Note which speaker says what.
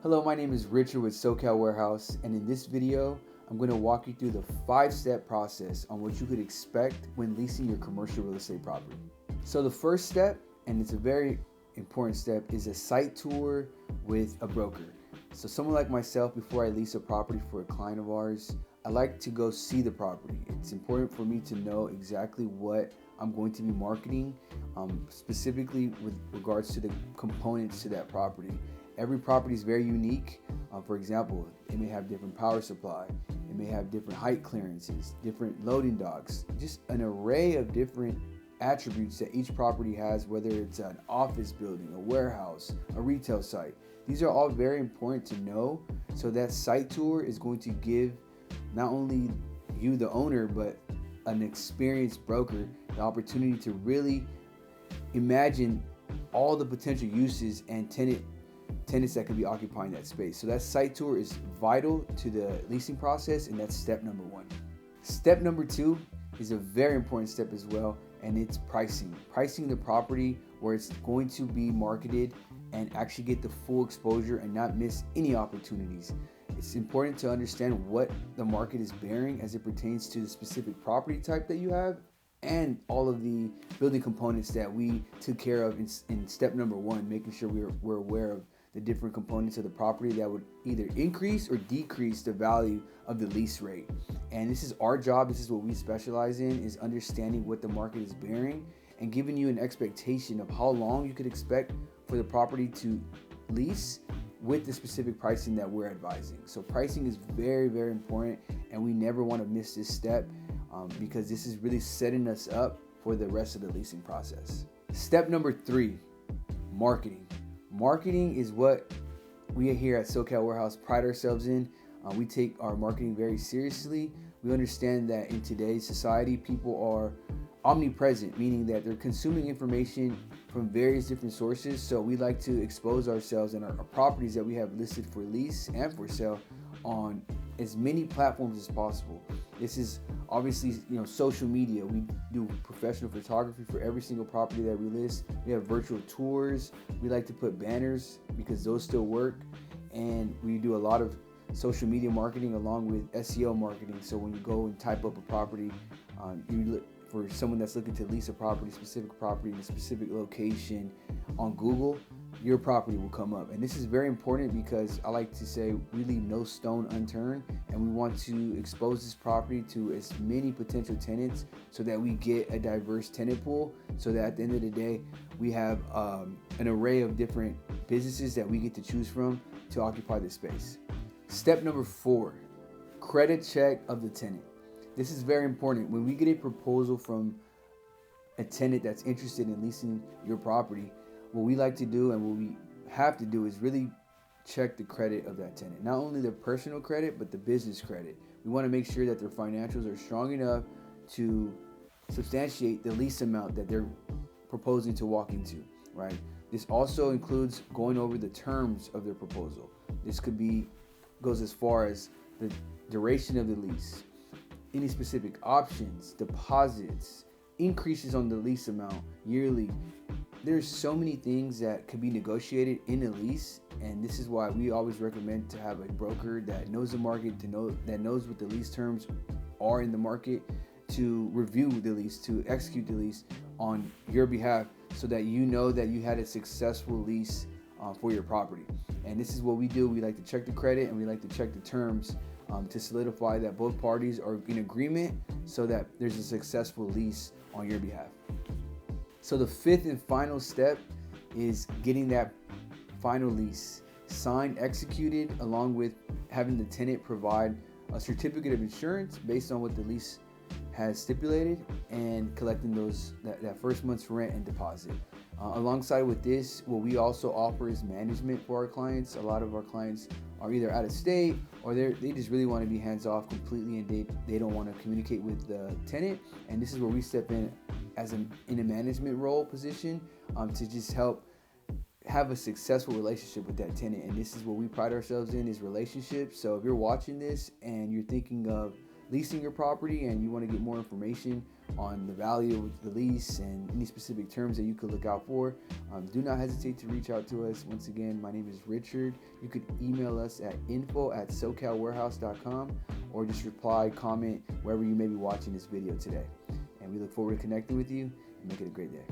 Speaker 1: Hello, my name is Richard with SoCal Warehouse, and in this video, I'm going to walk you through the 5-step process on what you could expect when leasing your commercial real estate property. So the first step, and it's a very important step, is a site tour with a broker. So someone like myself, before I lease a property for a client of ours, I like to go see the property. It's important for me to know exactly what I'm going to be marketing, specifically with regards to the components to that property. Every property is very unique. For example, it may have different power supply, it may have different height clearances, different loading docks, just an array of different attributes that each property has, whether it's an office building, a warehouse, a retail site. These are all very important to know. So that site tour is going to give not only you, the owner, but an experienced broker the opportunity to really imagine all the potential uses and tenants that could be occupying that space. So that site tour is vital to the leasing process, and that's step number one. Step number two is a very important step as well, and it's pricing. Pricing the property where it's going to be marketed and actually get the full exposure and not miss any opportunities. It's important to understand what the market is bearing as it pertains to the specific property type that you have and all of the building components that we took care of in step number one, making sure we're aware of the different components of the property that would either increase or decrease the value of the lease rate. And this is our job, this is what we specialize in, is understanding what the market is bearing and giving you an expectation of how long you could expect for the property to lease with the specific pricing that we're advising. So pricing is very, very important, and we never want to miss this step because this is really setting us up for the rest of the leasing process. Step number three, marketing. Marketing is what we here at SoCal Warehouse pride ourselves in. We take our marketing very seriously. We understand that in today's society, people are omnipresent, meaning that they're consuming information from various different sources. So we like to expose ourselves and our properties that we have listed for lease and for sale on as many platforms as possible. This is obviously, social media. We do professional photography for every single property that we list. We have virtual tours. We like to put banners because those still work. And we do a lot of social media marketing along with SEO marketing. So when you go and type up a property, you look for someone that's looking to lease a specific property in a specific location on Google, your property will come up. And this is very important because I like to say we leave no stone unturned, and we want to expose this property to as many potential tenants so that we get a diverse tenant pool, so that at the end of the day we have an array of different businesses that we get to choose from to occupy this space. Step number 4, credit check of the tenant. This is very important. When we get a proposal from a tenant that's interested in leasing your property, what we like to do and what we have to do is really check the credit of that tenant. Not only their personal credit, but the business credit. We want to make sure that their financials are strong enough to substantiate the lease amount that they're proposing to walk into, right? This also includes going over the terms of their proposal. This goes as far as the duration of the lease, any specific options, deposits, increases on the lease amount yearly. There's so many things that can be negotiated in a lease, and this is why we always recommend to have a broker that knows the market, that knows what the lease terms are in the market, to review the lease, to execute the lease on your behalf, so that you know that you had a successful lease for your property. And this is what we do. We like to check the credit and we like to check the terms to solidify that both parties are in agreement so that there's a successful lease on your behalf. So the 5th and final step is getting that final lease signed, executed, along with having the tenant provide a certificate of insurance based on what the lease has stipulated, and collecting that first month's rent and deposit. Alongside with this, what we also offer is management for our clients. A lot of our clients are either out of state or they just really want to be hands off completely, and they don't want to communicate with the tenant. And this is where we step in in a management role position to just help have a successful relationship with that tenant. And this is what we pride ourselves in, is relationships. So if you're watching this and you're thinking of leasing your property and you want to get more information on the value of the lease and any specific terms that you could look out for, do not hesitate to reach out to us. Once again, my name is Richard. You could email us at info@socalwarehouse.com or just reply, comment wherever you may be watching this video today. And we look forward to connecting with you, and make it a great day.